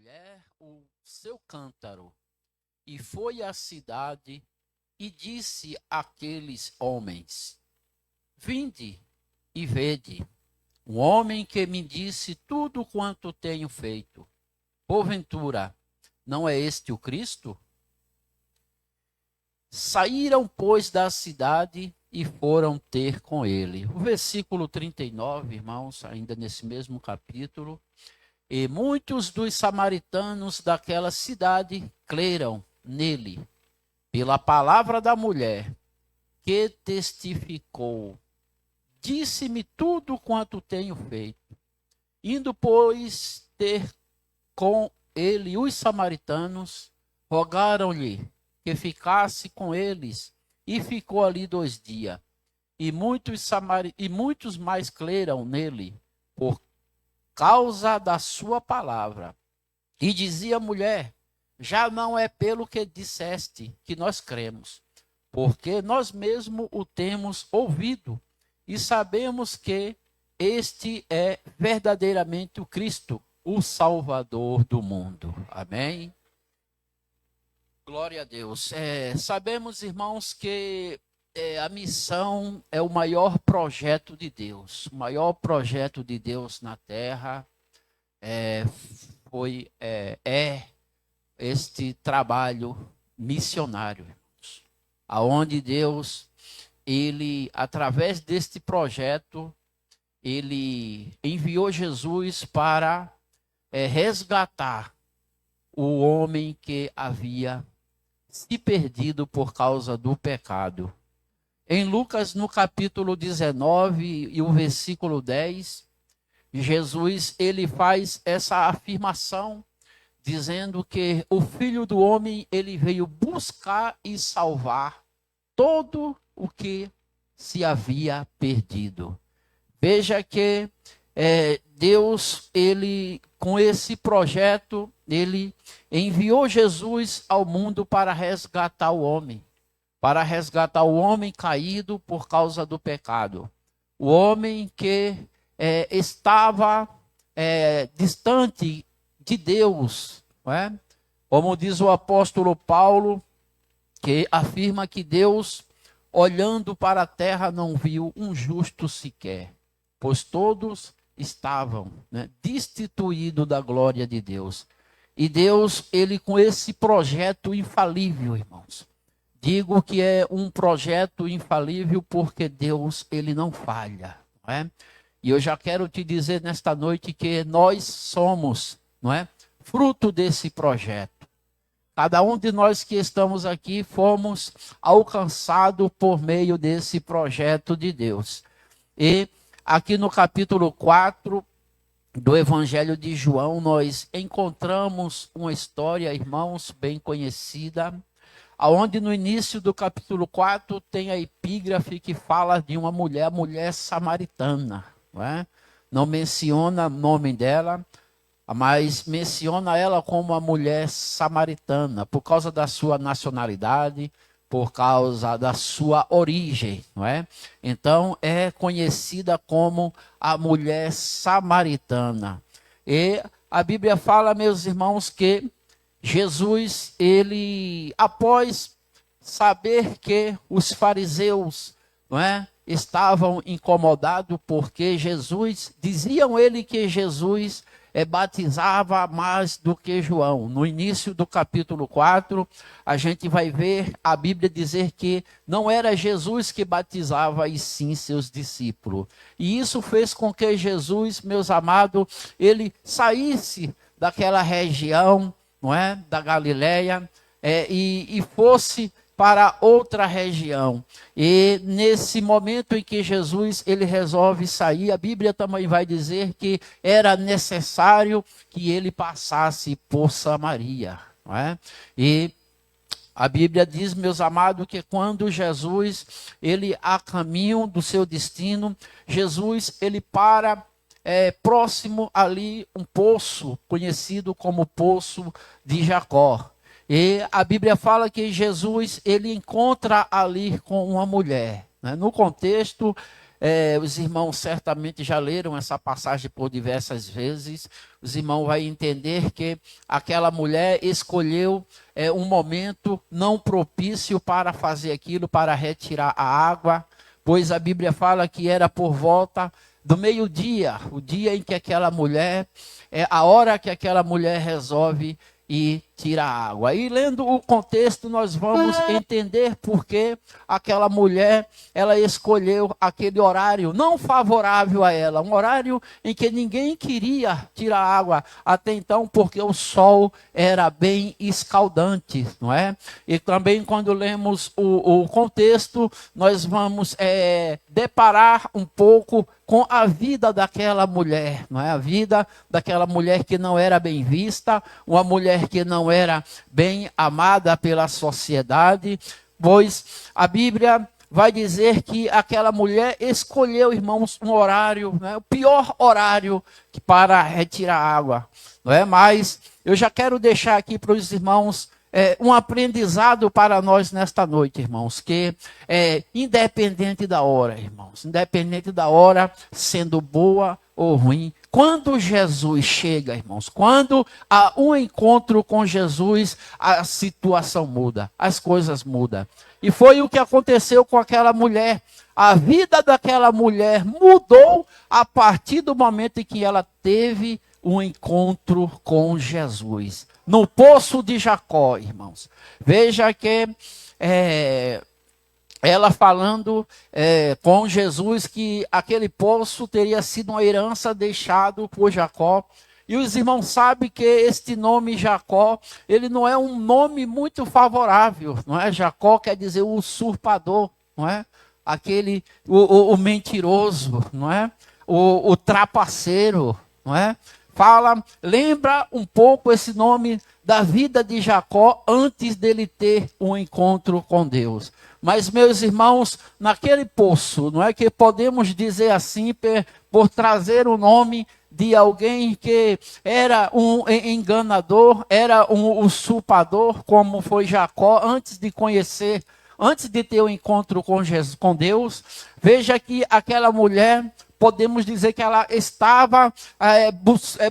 mulher o seu cântaro, e foi à cidade e disse àqueles homens: Vinde e vede, um homem que me disse tudo quanto tenho feito. Porventura, não é este o Cristo? Saíram, pois, da cidade e foram ter com ele. O versículo 39, irmãos, ainda nesse mesmo capítulo. E muitos dos samaritanos daquela cidade creram nele, pela palavra da mulher, que testificou: Disse-me tudo quanto tenho feito. Indo, pois, ter com ele os samaritanos, rogaram-lhe que ficasse com eles, e ficou ali 2 dias. E muitos mais creram nele, por causa da sua palavra. E dizia a mulher: já não é pelo que disseste que nós cremos, porque nós mesmos o temos ouvido, e sabemos que este é verdadeiramente o Cristo, o Salvador do mundo. Amém? Glória a Deus. Sabemos, irmãos, que a missão é o maior projeto de Deus. O maior projeto de Deus na terra é este trabalho missionário, irmãos. Aonde Deus, ele, através deste projeto, ele enviou Jesus para resgatar o homem que havia se perdido por causa do pecado. Em Lucas, no capítulo 19 e o versículo 10, Jesus, ele faz essa afirmação, dizendo que o Filho do Homem, ele veio buscar e salvar todo o que se havia perdido. Veja que Deus, ele, com esse projeto, ele enviou Jesus ao mundo para resgatar o homem caído por causa do pecado. O homem que estava distante de Deus, não é? Como diz o apóstolo Paulo, que afirma que Deus, olhando para a terra, não viu um justo sequer, pois todos estavam destituídos da glória de Deus. E Deus, ele com esse projeto infalível, irmãos, digo que é um projeto infalível porque Deus, ele não falha, não é? E eu já quero te dizer nesta noite que nós somos, não é, fruto desse projeto. Cada um de nós que estamos aqui fomos alcançados por meio desse projeto de Deus. E aqui no capítulo 4 do Evangelho de João, nós encontramos uma história, irmãos, bem conhecida, aonde no início do capítulo 4 tem a epígrafe que fala de uma mulher, a mulher samaritana. Não menciona o nome dela, mas menciona ela como uma mulher samaritana, por causa da sua nacionalidade, por causa da sua origem, não é? Então, é conhecida como a mulher samaritana. E a Bíblia fala, meus irmãos, que Jesus, ele, após saber que os fariseus, não é, estavam incomodados porque Jesus, diziam ele que Jesus batizava mais do que João. No início do capítulo 4, a gente vai ver a Bíblia dizer que não era Jesus que batizava, e sim seus discípulos. E isso fez com que Jesus, meus amados, ele saísse daquela região, não é, da Galileia, e fosse para outra região. E nesse momento em que Jesus, ele resolve sair, a Bíblia também vai dizer que era necessário que ele passasse por Samaria, não é? E a Bíblia diz, meus amados, que quando Jesus, ele a caminho do seu destino, Jesus, ele para próximo ali um poço, conhecido como Poço de Jacó. E a Bíblia fala que Jesus, ele encontra ali com uma mulher. No contexto, Os irmãos certamente já leram essa passagem por diversas vezes. Os irmãos vão entender que aquela mulher escolheu um momento não propício para fazer aquilo, para retirar a água, pois a Bíblia fala que era por volta do meio-dia, o dia em que aquela mulher, a hora que aquela mulher resolve e tira a água. E lendo o contexto, nós vamos entender por que aquela mulher, ela escolheu aquele horário não favorável a ela, um horário em que ninguém queria tirar água até então, porque o sol era bem escaldante, não é? E também quando lemos o contexto, nós vamos deparar um pouco com a vida daquela mulher, não é? A vida daquela mulher que não era bem vista, uma mulher que não era bem amada pela sociedade, pois a Bíblia vai dizer que aquela mulher escolheu, irmãos, um horário, né, o pior horário para retirar água, não é? Mas eu já quero deixar aqui para os irmãos um aprendizado para nós nesta noite, irmãos, que independente da hora, irmãos, independente da hora, sendo boa ou ruim, quando Jesus chega, irmãos, quando há um encontro com Jesus, a situação muda, as coisas mudam. E foi o que aconteceu com aquela mulher. A vida daquela mulher mudou a partir do momento em que ela teve um encontro com Jesus. No poço de Jacó, irmãos. Veja que ela falando com Jesus que aquele poço teria sido uma herança deixada por Jacó. E os irmãos sabem que este nome Jacó, ele não é um nome muito favorável, não é? Jacó quer dizer o usurpador, não é? Aquele, o mentiroso, não é? O trapaceiro, não é? Lembra um pouco esse nome da vida de Jacó antes dele ter um encontro com Deus. Mas, meus irmãos, naquele poço, não é que podemos dizer assim, por trazer o nome de alguém que era um enganador, era um usurpador, como foi Jacó, antes de conhecer, antes de ter o um encontro com Jesus, com Deus. Veja que aquela mulher, podemos dizer que ela estava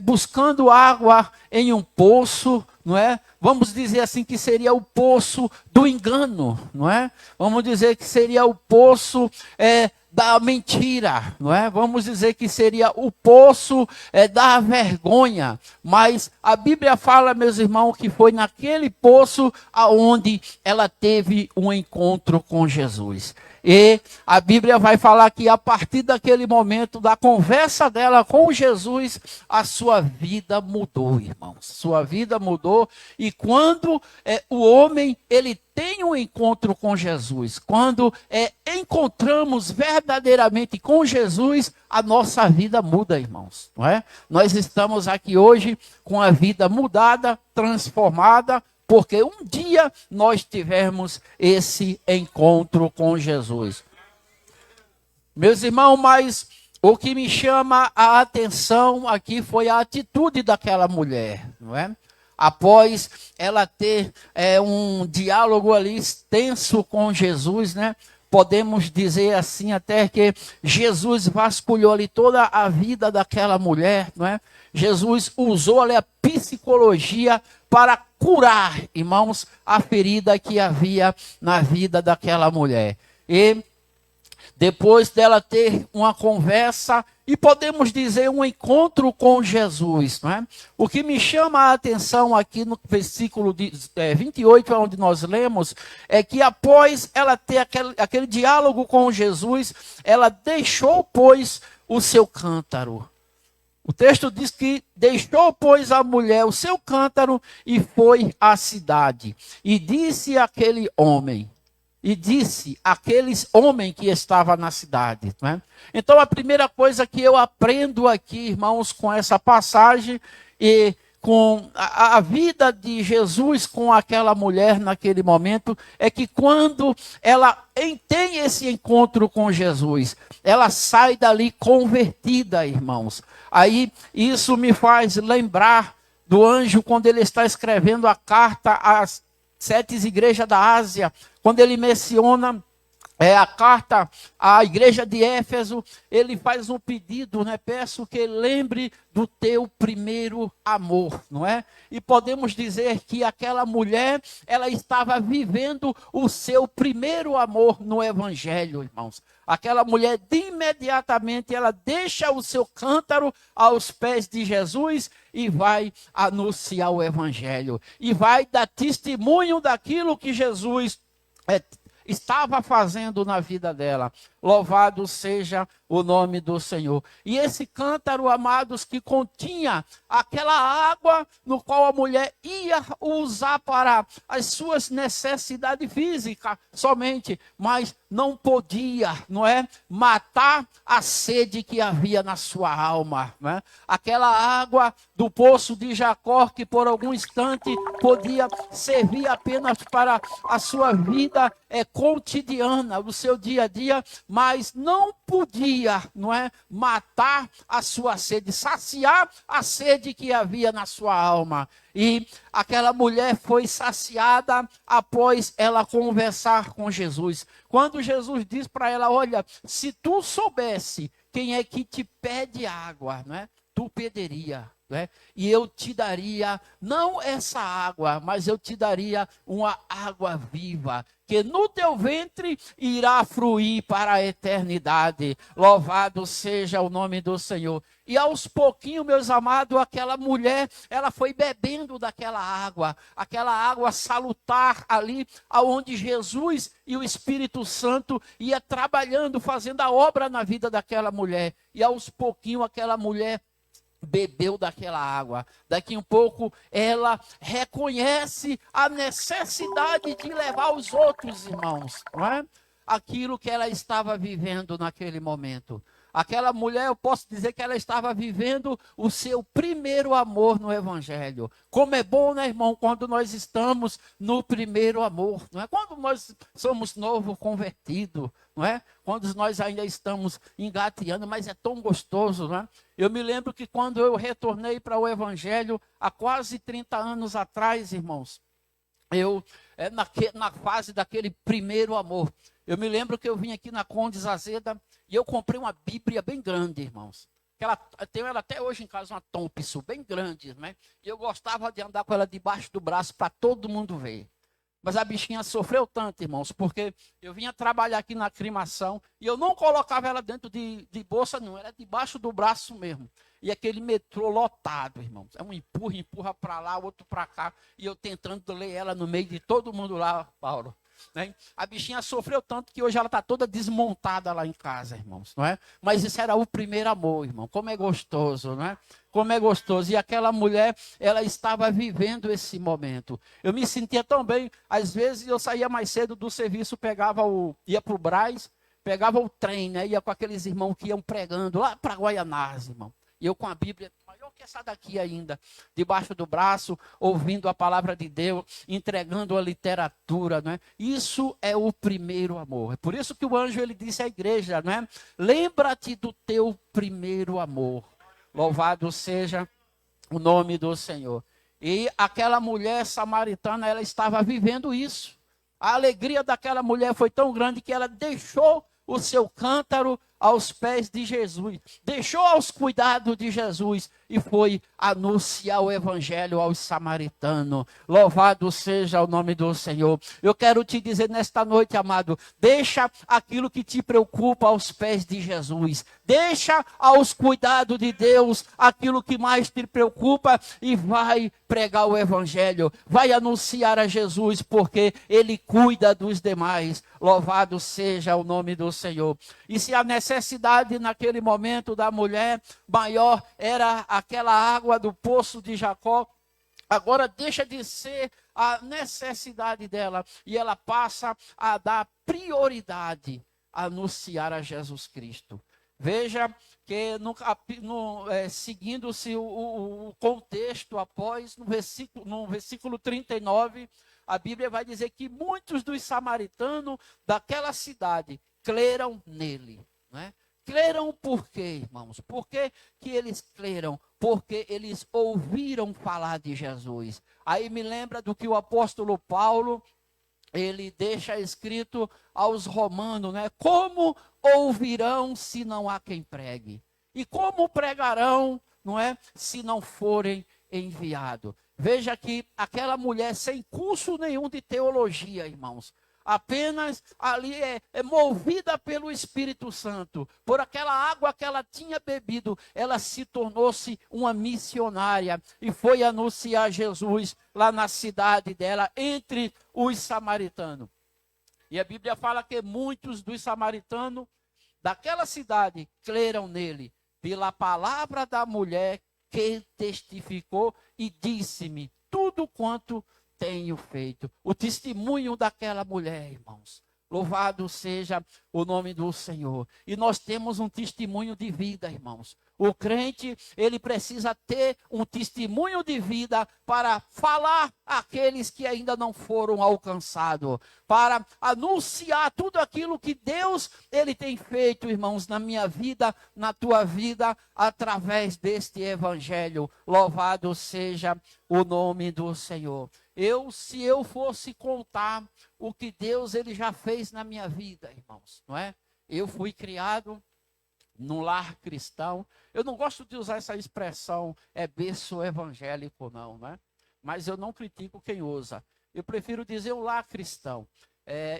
buscando água em um poço, não é? Vamos dizer assim que seria o poço do engano, não é? Vamos dizer que seria o poço da mentira, não é? Vamos dizer que seria o poço da vergonha. Mas a Bíblia fala, meus irmãos, que foi naquele poço aonde ela teve um encontro com Jesus. E a Bíblia vai falar que a partir daquele momento, da conversa dela com Jesus, a sua vida mudou, irmãos. Sua vida mudou. E quando o homem, ele tem um encontro com Jesus, quando encontramos verdadeiramente com Jesus, a nossa vida muda, irmãos. Não é? Nós estamos aqui hoje com a vida mudada, transformada, porque um dia nós tivemos esse encontro com Jesus. Meus irmãos, mas o que me chama a atenção aqui foi a atitude daquela mulher, não é? Após ela ter um diálogo ali extenso com Jesus, né? Podemos dizer assim até que Jesus vasculhou ali toda a vida daquela mulher, não é? Jesus usou ali a psicologia para curar, irmãos, a ferida que havia na vida daquela mulher. E depois dela ter uma conversa, e podemos dizer um encontro com Jesus, não é? O que me chama a atenção aqui no versículo 28, onde nós lemos, é que após ela ter aquele diálogo com Jesus, ela deixou, pois, o seu cântaro. O texto diz que deixou, pois, a mulher o seu cântaro e foi à cidade. E disse aquele homem, aqueles homens que estavam na cidade. Né? Então, a primeira coisa que eu aprendo aqui, irmãos, com essa passagem e com a vida de Jesus com aquela mulher naquele momento, é que quando ela tem esse encontro com Jesus, ela sai dali convertida, irmãos. Aí, isso me faz lembrar do anjo quando ele está escrevendo a carta às 7 igrejas da Ásia, quando ele menciona a carta à igreja de Éfeso, ele faz um pedido, né? Peço que lembre do teu primeiro amor, não é? E podemos dizer que aquela mulher, ela estava vivendo o seu primeiro amor no evangelho, irmãos. Aquela mulher, de imediatamente, ela deixa o seu cântaro aos pés de Jesus e vai anunciar o evangelho. E vai dar testemunho daquilo que Jesus estava fazendo na vida dela. Louvado seja o nome do Senhor. E esse cântaro, amados, que continha aquela água no qual a mulher ia usar para as suas necessidades físicas somente, mas não podia, não é, matar a sede que havia na sua alma, não é? Aquela água do poço de Jacó que por algum instante podia servir apenas para a sua vida cotidiana, o seu dia a dia, mas não podia, não é, matar a sua sede, saciar a sede que havia na sua alma. E aquela mulher foi saciada após ela conversar com Jesus. Quando Jesus diz para ela: olha, se tu soubesse quem é que te pede água, não é? Tu pediria, não é? E eu te daria, não essa água, mas eu te daria uma água viva, que no teu ventre irá fluir para a eternidade. Louvado seja o nome do Senhor. E aos pouquinhos, meus amados, aquela mulher, ela foi bebendo daquela água salutar ali, aonde Jesus e o Espírito Santo ia trabalhando, fazendo a obra na vida daquela mulher. E aos pouquinhos, aquela mulher bebeu daquela água. Daqui um pouco ela reconhece a necessidade de levar os outros irmãos, não é? Aquilo que ela estava vivendo naquele momento. Aquela mulher, eu posso dizer que ela estava vivendo o seu primeiro amor no evangelho. Como é bom, né, irmão, quando nós estamos no primeiro amor, não é? Quando nós somos novo convertido, não é? Quando nós ainda estamos engateando, mas é tão gostoso, não é? Eu me lembro que quando eu retornei para o evangelho, há quase 30 anos atrás, irmãos, eu, na fase daquele primeiro amor, eu me lembro que eu vim aqui na Condes Azeda e eu comprei uma Bíblia bem grande, irmãos. Tenho ela até hoje em casa, uma Thompson, bem grande, né? E eu gostava de andar com ela debaixo do braço para todo mundo ver. Mas a bichinha sofreu tanto, irmãos, porque eu vinha trabalhar aqui na aclimação e eu não colocava ela dentro de bolsa, não, era debaixo do braço mesmo. E aquele metrô lotado, irmãos. É um empurra para lá, outro para cá. E eu tentando ler ela no meio de todo mundo lá, Paulo. Né? A bichinha sofreu tanto que hoje ela está toda desmontada lá em casa, irmãos, não é? Mas isso era o primeiro amor, irmão. Como é gostoso, não é? Como é gostoso. E aquela mulher, ela estava vivendo esse momento. Eu me sentia tão bem. Às vezes eu saía mais cedo do serviço, ia para o Brás, pegava o trem, né? Ia com aqueles irmãos que iam pregando lá para Guaianás, irmão. E eu com a Bíblia maior que essa daqui ainda, debaixo do braço, ouvindo a palavra de Deus, entregando a literatura, não é? Isso é o primeiro amor. É por isso que o anjo ele disse à igreja, não é? Lembra-te do teu primeiro amor. Louvado seja o nome do Senhor. E aquela mulher samaritana, ela estava vivendo isso. A alegria daquela mulher foi tão grande que ela deixou o seu cântaro aos pés de Jesus, deixou aos cuidados de Jesus e foi anunciar o evangelho aos samaritanos. Louvado seja o nome do Senhor. Eu quero te dizer nesta noite, amado, deixa aquilo que te preocupa aos pés de Jesus. Deixa aos cuidados de Deus aquilo que mais te preocupa e vai pregar o evangelho. Vai anunciar a Jesus porque ele cuida dos demais. Louvado seja o nome do Senhor. E se a necessidade naquele momento da mulher maior era aquela água do poço de Jacó, agora deixa de ser a necessidade dela e ela passa a dar prioridade a anunciar a Jesus Cristo. Veja que seguindo-se o contexto após, no versículo 39, a Bíblia vai dizer que muitos dos samaritanos daquela cidade creram nele. Não é? Creram por quê, irmãos? Por que eles creram? Porque eles ouviram falar de Jesus. Aí me lembra do que o apóstolo Paulo, ele deixa escrito aos romanos, né? Como ouvirão se não há quem pregue? E como pregarão, não é, se não forem enviados? Veja que aquela mulher sem curso nenhum de teologia, irmãos, apenas ali é movida pelo Espírito Santo, por aquela água que ela tinha bebido, ela se tornou-se uma missionária e foi anunciar Jesus lá na cidade dela, entre os samaritanos. E a Bíblia fala que muitos dos samaritanos daquela cidade creram nele, pela palavra da mulher que testificou e disse-me tudo quanto tenho feito. O testemunho daquela mulher, irmãos. Louvado seja o nome do Senhor. E nós temos um testemunho de vida, irmãos. O crente, ele precisa ter um testemunho de vida para falar àqueles que ainda não foram alcançados, para anunciar tudo aquilo que Deus, ele tem feito, irmãos, na minha vida, na tua vida, através deste evangelho. Louvado seja o nome do Senhor. Se eu fosse contar o que Deus ele já fez na minha vida, irmãos, não é? Eu fui criado num lar cristão. Eu não gosto de usar essa expressão, berço evangélico, não, né? Mas eu não critico quem usa. Eu prefiro dizer um lar cristão.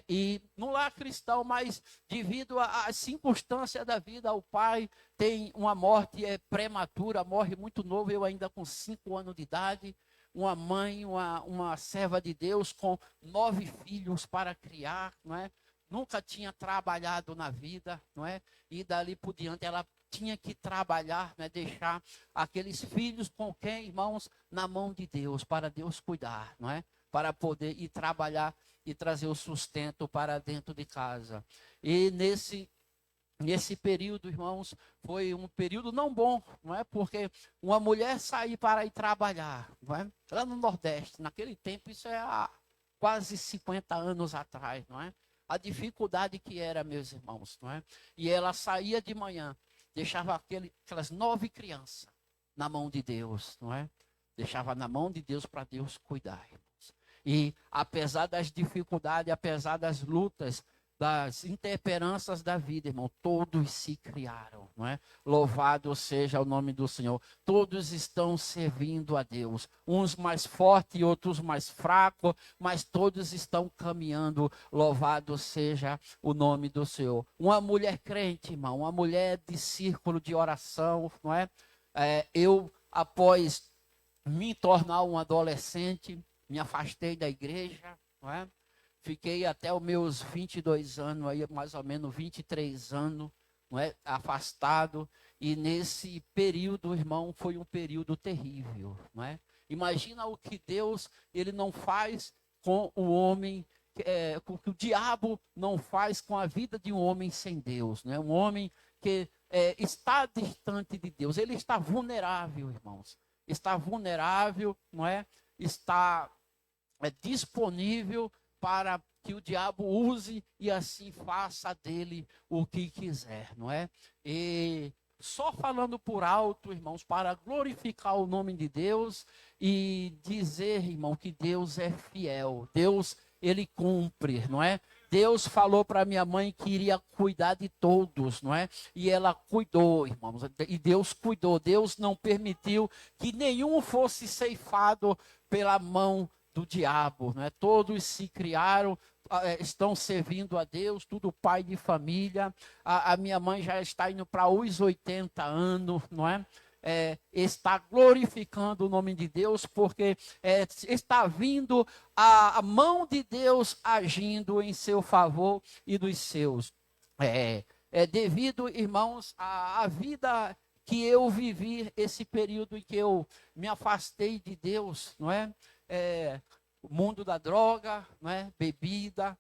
E no lar cristão, mas devido às circunstâncias da vida, o pai tem uma morte prematura, morre muito novo, eu ainda com 5 anos de idade. Uma mãe, uma serva de Deus com 9 filhos para criar, não é? Nunca tinha trabalhado na vida, não é? E dali por diante ela tinha que trabalhar, né? Deixar aqueles filhos com quem, irmãos, na mão de Deus, para Deus cuidar, não é? Para poder ir trabalhar e trazer o sustento para dentro de casa. E nesse período, irmãos, foi um período não bom, não é? Porque uma mulher sair para ir trabalhar, não é? Lá no Nordeste, naquele tempo, isso é há quase 50 anos atrás, não é? A dificuldade que era, meus irmãos, não é? E ela saía de manhã, deixava aquelas 9 crianças na mão de Deus, não é? Deixava na mão de Deus para Deus cuidar, irmãos. E apesar das dificuldades, apesar das lutas, das intemperanças da vida, irmão, todos se criaram, não é? Louvado seja o nome do Senhor. Todos estão servindo a Deus, uns mais fortes e outros mais fracos, mas todos estão caminhando. Louvado seja o nome do Senhor. Uma mulher crente, irmão, uma mulher de círculo de oração, não é? Eu, após me tornar um adolescente, me afastei da igreja, não é? Fiquei até os meus 22 anos, aí mais ou menos 23 anos, não é? Afastado. E nesse período, irmão, foi um período terrível, não é? Imagina o que Deus ele não faz com o homem, com o que o diabo não faz com a vida de um homem sem Deus, né? Um homem que está distante de Deus, ele está vulnerável, irmãos. Está vulnerável, não é? Está disponível para que o diabo use e assim faça dele o que quiser, não é? E só falando por alto, irmãos, para glorificar o nome de Deus e dizer, irmão, que Deus é fiel. Deus, ele cumpre, não é? Deus falou para minha mãe que iria cuidar de todos, não é? E ela cuidou, irmãos. E Deus cuidou. Deus não permitiu que nenhum fosse ceifado pela mão do diabo, não é? Todos se criaram, estão servindo a Deus, tudo pai de família. A minha mãe já está indo para os 80 anos, não é? Está glorificando o nome de Deus, porque está vindo a mão de Deus agindo em seu favor e dos seus. Devido, irmãos, à vida que eu vivi, esse período em que eu me afastei de Deus, não é? O mundo da droga, não é? Bebida,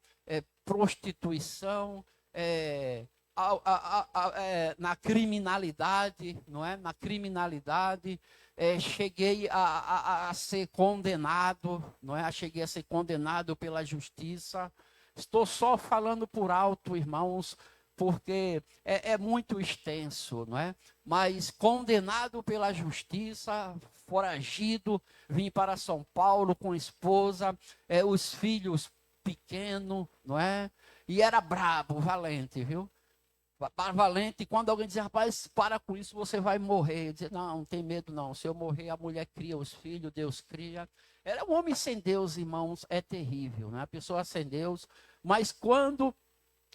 prostituição, na criminalidade, não é? Na criminalidade, cheguei a ser condenado, não é? Cheguei a ser condenado pela justiça. Estou só falando por alto, irmãos, porque é muito extenso, não é? Mas condenado pela justiça, foragido, vim para São Paulo com esposa, os filhos pequeno, não é? E era brabo, valente, viu? Valente, e quando alguém dizia, rapaz, para com isso, você vai morrer. Dizia, não, não tem medo não, se eu morrer, a mulher cria os filhos, Deus cria. Era um homem sem Deus, irmãos, é terrível, né? A pessoa sem Deus, mas quando,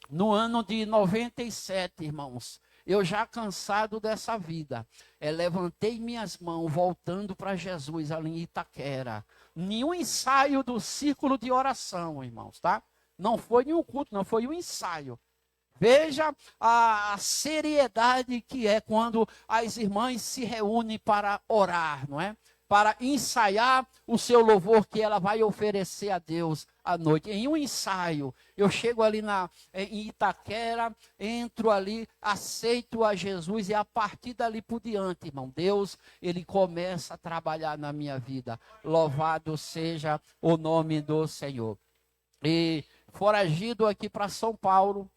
no ano de 97, irmãos, eu já cansado dessa vida, levantei minhas mãos, voltando para Jesus, ali em Itaquera, nenhum ensaio do círculo de oração, irmãos, tá? Não foi nenhum culto, não, foi um ensaio. Veja a seriedade que é quando as irmãs se reúnem para orar, não é? Para ensaiar o seu louvor que ela vai oferecer a Deus à noite. Em um ensaio, eu chego ali em Itaquera, entro ali, aceito a Jesus e a partir dali por diante, irmão, Deus, ele começa a trabalhar na minha vida. Louvado seja o nome do Senhor. E foragido aqui para São Paulo,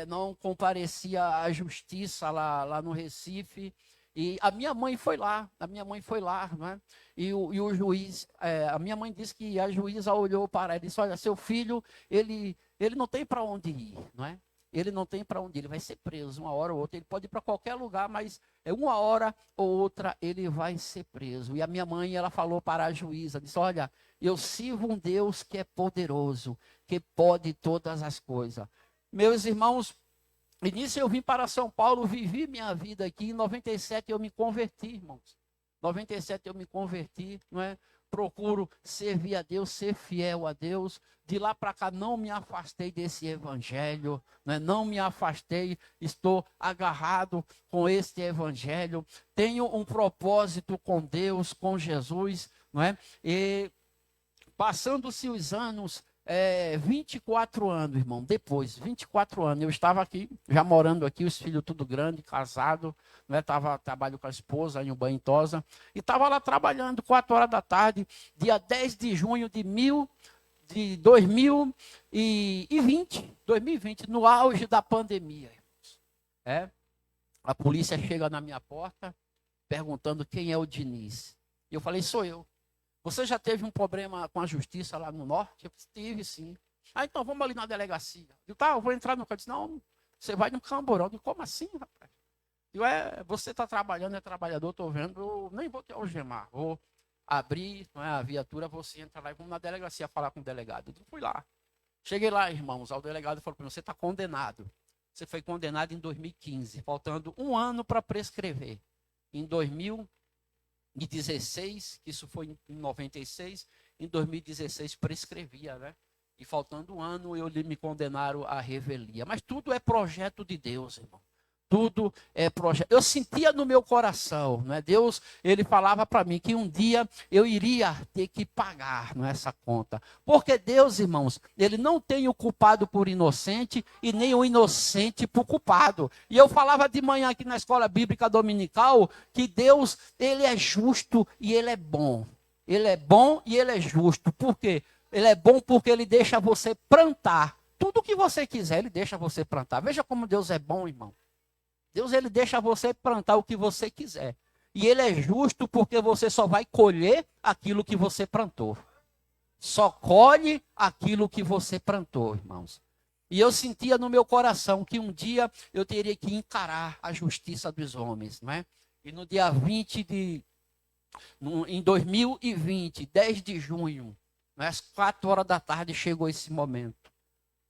não comparecia à justiça lá no Recife, e a minha mãe foi lá, não é? E o juiz, a minha mãe disse que a juíza olhou para ela e disse, olha, seu filho, ele não tem para onde ir, não é? Ele não tem para onde ir, ele vai ser preso uma hora ou outra, ele pode ir para qualquer lugar, mas uma hora ou outra ele vai ser preso. E a minha mãe, ela falou para a juíza, disse, olha, eu sirvo um Deus que é poderoso, que pode todas as coisas. Meus irmãos, início eu vim para São Paulo, vivi minha vida aqui, em 97 eu me converti, irmãos. 97 eu me converti, não é? Procuro servir a Deus, ser fiel a Deus. De lá para cá não me afastei desse evangelho, não me afastei, estou agarrado com este evangelho. Tenho um propósito com Deus, com Jesus, não é? E passando-se os anos, 24 anos, irmão, depois, 24 anos, eu estava aqui, já morando aqui, os filhos tudo grande, casado, né, trabalho com a esposa em Ubaintosa, e estava lá trabalhando 4 horas da tarde, dia 10 de junho de 2020, no auge da pandemia, irmãos. A polícia chega na minha porta, perguntando quem é o Diniz. E eu falei, sou eu. Você já teve um problema com a justiça lá no norte? Eu disse, tive sim. Então vamos ali na delegacia. Eu tá, eu vou entrar no carro. Eu disse, não, você vai no Camburão. Eu disse, como assim, rapaz? Eu, você está trabalhando, é trabalhador, estou vendo, eu nem vou te algemar. Vou abrir, não é, a viatura, você entra lá e vamos na delegacia falar com o delegado. Eu fui lá. Cheguei lá, irmãos, ao delegado falou para mim, você está condenado. Você foi condenado em 2015, faltando um ano para prescrever. Em 2016, que isso foi em 96, em 2016 prescrevia, né? E faltando um ano, me condenaram à revelia. Mas tudo é projeto de Deus, irmão. Tudo é projeto. Eu sentia no meu coração, né? Deus, ele falava para mim que um dia eu iria ter que pagar, não é, essa conta. Porque Deus, irmãos, ele não tem o culpado por inocente e nem o inocente por culpado. E eu falava de manhã aqui na escola bíblica dominical que Deus, ele é justo e ele é bom. Ele é bom e ele é justo. Por quê? Ele é bom porque ele deixa você plantar. Tudo que você quiser, ele deixa você plantar. Veja como Deus é bom, irmão. Deus, ele deixa você plantar o que você quiser. E ele é justo porque você só vai colher aquilo que você plantou. Só colhe aquilo que você plantou, irmãos. E eu sentia no meu coração que um dia eu teria que encarar a justiça dos homens, não é? E no dia 20 em 2020, 10 de junho, às 4 horas da tarde chegou esse momento,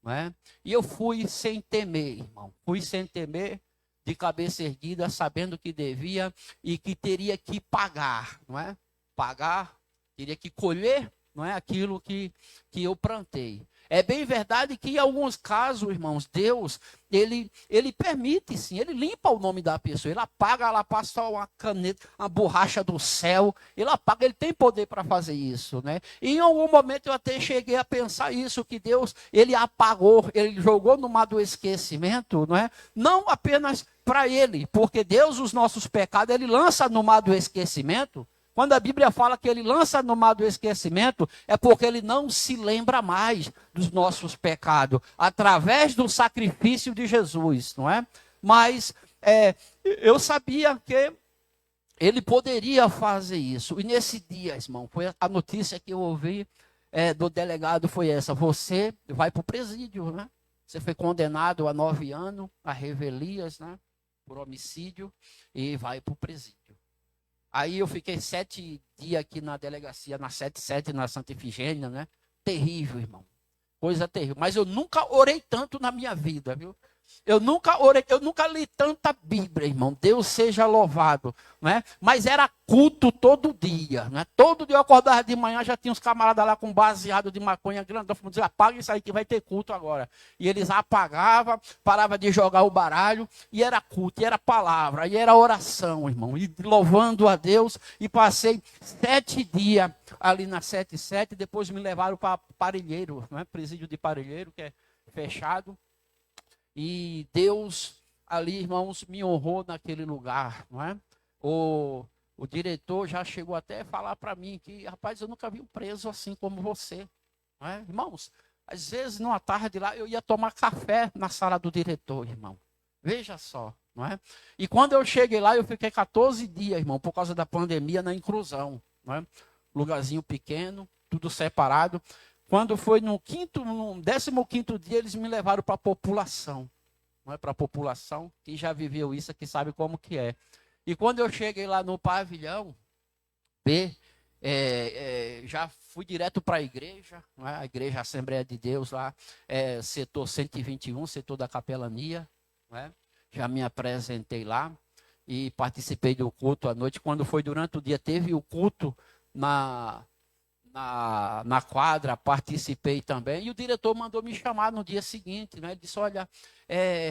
não é? E eu fui sem temer, irmão. Fui sem temer, de cabeça erguida, sabendo que devia e que teria que pagar, não é? Pagar, teria que colher, não é? Aquilo que eu plantei. É bem verdade que em alguns casos, irmãos, Deus, ele permite sim, ele limpa o nome da pessoa, ele apaga, ela passa uma caneta, uma borracha do céu, ele apaga, ele tem poder para fazer isso, né? E em algum momento eu até cheguei a pensar isso, que Deus, ele apagou, ele jogou no mar do esquecimento, não é? Não apenas para ele, porque Deus, os nossos pecados, ele lança no mar do esquecimento. Quando a Bíblia fala que ele lança no mar do esquecimento, é porque ele não se lembra mais dos nossos pecados, através do sacrifício de Jesus, não é? Mas eu sabia que ele poderia fazer isso. E nesse dia, irmão, foi a notícia que eu ouvi, do delegado foi essa: você vai para o presídio, né? Você foi condenado a 9 anos, a revelias, né? Por homicídio, e vai para o presídio. Aí eu fiquei 7 dias aqui na delegacia, na 77, na Santa Efigênia, né? Terrível, irmão. Coisa terrível. Mas eu nunca orei tanto na minha vida, viu? Eu nunca orei, eu nunca li tanta Bíblia, irmão. Deus seja louvado, né? Mas era culto todo dia, né? Todo dia eu acordava de manhã, já tinha uns camaradas lá com baseado de maconha grandão, falando: apaga isso aí que vai ter culto agora. E eles apagavam, paravam de jogar o baralho, e era culto, e era palavra, e era oração, irmão. E louvando a Deus, e passei 7 dias ali na 77, depois me levaram para Parelheiro, né? Presídio de Parelheiro, que é fechado. E Deus ali, irmãos, me honrou naquele lugar, não é? O diretor já chegou até a falar para mim que: rapaz, eu nunca vi um preso assim como você, não é? Irmãos, às vezes numa tarde lá eu ia tomar café na sala do diretor, irmão. Veja só, não é? E quando eu cheguei lá, eu fiquei 14 dias, irmão, por causa da pandemia, na inclusão, não é? Lugarzinho pequeno, tudo separado. Quando foi no 15º dia, eles me levaram para a população. Não é? Para a população que já viveu isso, que sabe como que é. E quando eu cheguei lá no pavilhão B, já fui direto para a igreja, não é? A igreja Assembleia de Deus lá, setor 121, setor da capelania. Não é? Já me apresentei lá e participei do culto à noite. Quando foi durante o dia, teve o culto na quadra, participei também, e o diretor mandou me chamar no dia seguinte, né? Ele disse: olha,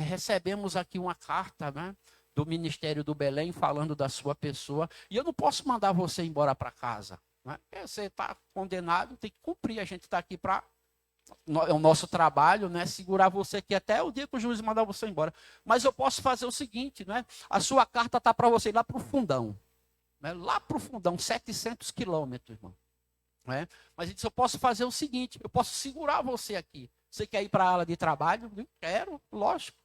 recebemos aqui uma carta, né, do Ministério do Belém falando da sua pessoa, e eu não posso mandar você embora para casa, né? Você está condenado, tem que cumprir, a gente está aqui para... É o nosso trabalho, né? Segurar você aqui até o dia que o juiz mandar você embora. Mas eu posso fazer o seguinte, né? A sua carta está para você ir lá para o fundão, né? Lá para o fundão, 700 quilômetros, irmão. É, mas ele disse: eu posso fazer o seguinte, eu posso segurar você aqui. Você quer ir para a ala de trabalho? Eu quero, lógico.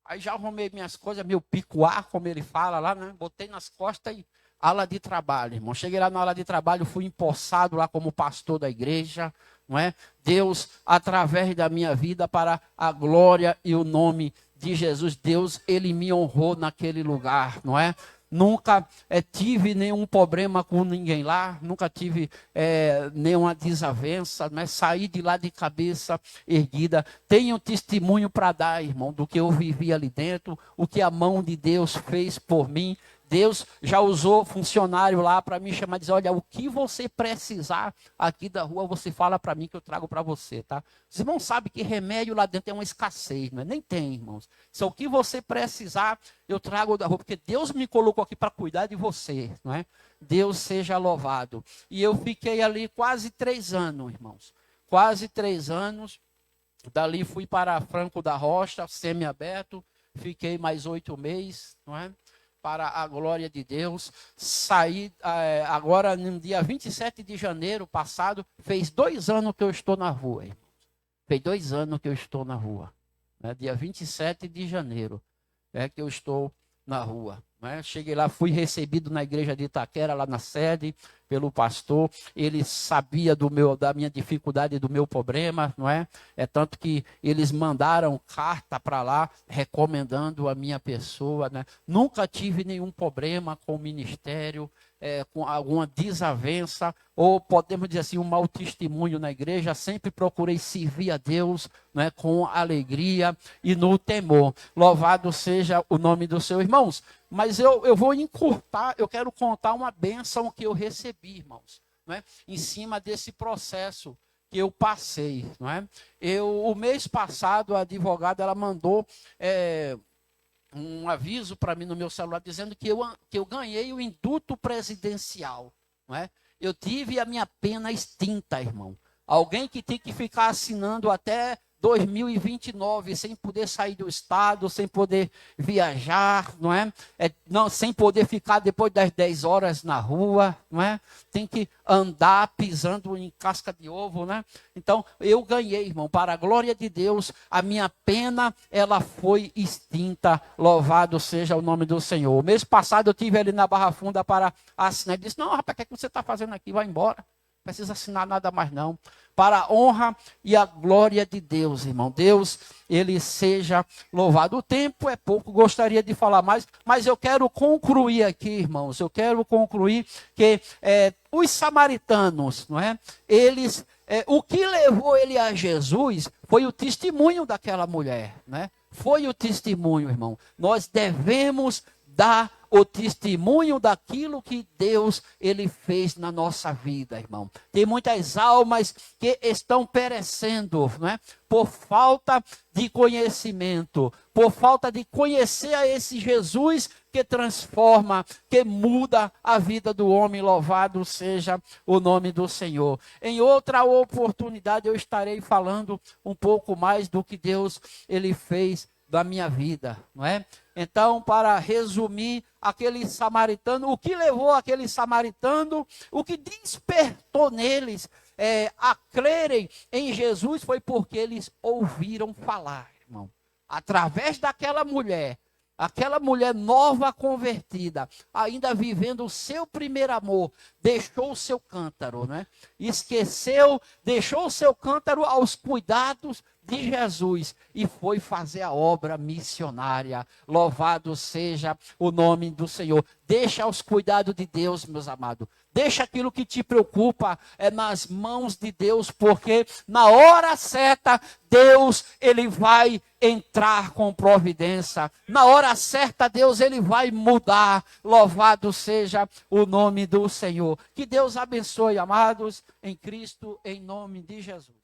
Aí já arrumei minhas coisas, meu picuar, como ele fala lá, né? Botei nas costas e ala de trabalho, irmão. Cheguei lá na ala de trabalho, fui empossado lá como pastor da igreja, não é? Deus, através da minha vida, para a glória e o nome de Jesus, Deus, ele me honrou naquele lugar, não é? Nunca tive nenhum problema com ninguém lá, nunca tive nenhuma desavença, né? Saí de lá de cabeça erguida. Tenho testemunho para dar, irmão, do que eu vivi ali dentro, o que a mão de Deus fez por mim. Deus já usou funcionário lá para me chamar e dizer: olha, o que você precisar aqui da rua, você fala para mim que eu trago para você, tá? Os irmãos sabem que remédio lá dentro é uma escassez, não é? Nem tem, irmãos. Se é o que você precisar, eu trago da rua, porque Deus me colocou aqui para cuidar de você, não é? Deus seja louvado. E eu fiquei ali quase 3 anos, irmãos. Quase 3 anos. Dali fui para Franco da Rocha, semiaberto. Fiquei mais 8 meses, não é? Para a glória de Deus. Saí agora no dia 27 de janeiro passado, fez 2 anos que eu estou na rua, irmãos. Fez 2 anos que eu estou na rua. Né? Dia 27 de janeiro que eu estou na rua. Né? Cheguei lá, fui recebido na igreja de Itaquera, lá na sede, pelo pastor. Ele sabia da minha dificuldade, do meu problema, não é? É tanto que eles mandaram carta para lá, recomendando a minha pessoa, né? Nunca tive nenhum problema com o ministério, com alguma desavença, ou podemos dizer assim, um mau testemunho na igreja. Sempre procurei servir a Deus, né, com alegria e no temor. Louvado seja o nome do Senhor, irmãos. Mas eu vou encurtar, eu quero contar uma bênção que eu recebi, irmãos, não é? Em cima desse processo que eu passei, não é? O mês passado, a advogada, ela mandou um aviso para mim no meu celular, dizendo que eu ganhei o indulto presidencial, não é? Eu tive a minha pena extinta, irmão. Alguém que tem que ficar assinando até 2029, sem poder sair do estado, sem poder viajar, não é? Não, sem poder ficar depois das 10 horas na rua, não é? Tem que andar pisando em casca de ovo, né? Então, eu ganhei, irmão, para a glória de Deus, a minha pena, ela foi extinta. Louvado seja o nome do Senhor. O mês passado eu tive ali na Barra Funda para assinar. Ele disse: não, rapaz, o que é que você está fazendo aqui? Vai embora. precisa assinar nada mais não. Para a honra e a glória de Deus, irmão. Deus, ele seja louvado. O tempo é pouco, gostaria de falar mais, mas eu quero concluir aqui, irmãos. Eu quero concluir que os samaritanos, não é? Eles, o que levou ele a Jesus foi o testemunho daquela mulher, né? Foi o testemunho, irmão. Nós devemos dar o testemunho daquilo que Deus ele fez na nossa vida, irmão. Tem muitas almas que estão perecendo, né? Por falta de conhecimento, por falta de conhecer a esse Jesus que transforma, que muda a vida do homem. Louvado seja o nome do Senhor. Em outra oportunidade eu estarei falando um pouco mais do que Deus ele fez da minha vida, não é? Então, para resumir, aquele samaritano, o que levou aquele samaritano, o que despertou neles a crerem em Jesus foi porque eles ouviram falar, irmão. Através daquela mulher nova convertida, ainda vivendo o seu primeiro amor, deixou o seu cântaro, né? Esqueceu, deixou o seu cântaro aos cuidados de Jesus e foi fazer a obra missionária. Louvado seja o nome do Senhor. Deixa aos cuidados de Deus, meus amados. Deixa aquilo que te preocupa nas mãos de Deus, porque na hora certa Deus ele vai entrar com providência. Na hora certa Deus ele vai mudar. Louvado seja o nome do Senhor. Que Deus abençoe, amados, em Cristo, em nome de Jesus.